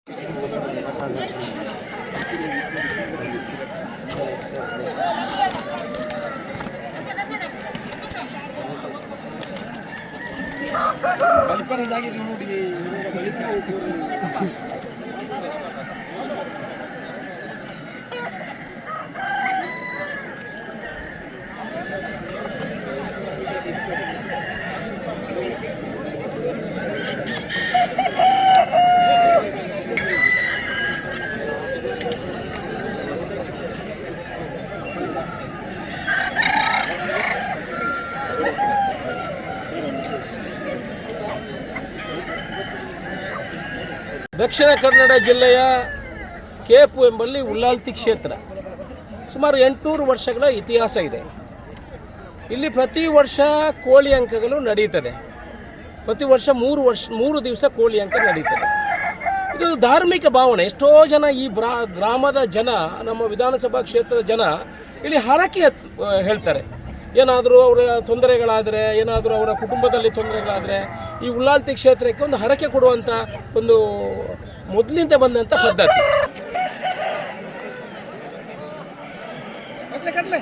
ದಕ್ಷಿಣ ಕನ್ನಡ ಜಿಲ್ಲೆಯ ಕೇಪು ಎಂಬಲ್ಲಿ ಉಳ್ಳಾಲ್ತಿ ಕ್ಷೇತ್ರ ಸುಮಾರು 800 ವರ್ಷಗಳ ಇತಿಹಾಸ ಇದೆ. ಇಲ್ಲಿ ಪ್ರತಿ ವರ್ಷ ಕೋಳಿ ಅಂಕಗಳು ನಡೆಯುತ್ತದೆ. ಪ್ರತಿ ವರ್ಷ 3 ದಿವಸ ಕೋಳಿ ಅಂಕ ನಡೀತದೆ. ಇದು ಧಾರ್ಮಿಕ ಭಾವನೆ. ಎಷ್ಟೋ ಜನ ಈ ಗ್ರಾಮದ ಜನ, ನಮ್ಮ ವಿಧಾನಸಭಾ ಕ್ಷೇತ್ರದ ಜನ ಇಲ್ಲಿ ಹರಕೆ ಹೇಳ್ತಾರೆ. ಏನಾದರೂ ಅವರ ತೊಂದರೆಗಳಾದರೆ, ಏನಾದರೂ ಅವರ ಕುಟುಂಬದಲ್ಲಿ ತೊಂದರೆಗಳಾದರೆ ಈ ಉಳ್ಳಾಲ್ತಿ ಕ್ಷೇತ್ರಕ್ಕೆ ಒಂದು ಹರಕೆ ಕೊಡುವಂಥ ಒಂದು ಮೊದಲಿಂದ ಬಂದಂಥ ಪದ್ಧತಿ. ಕಟ್ಲೆ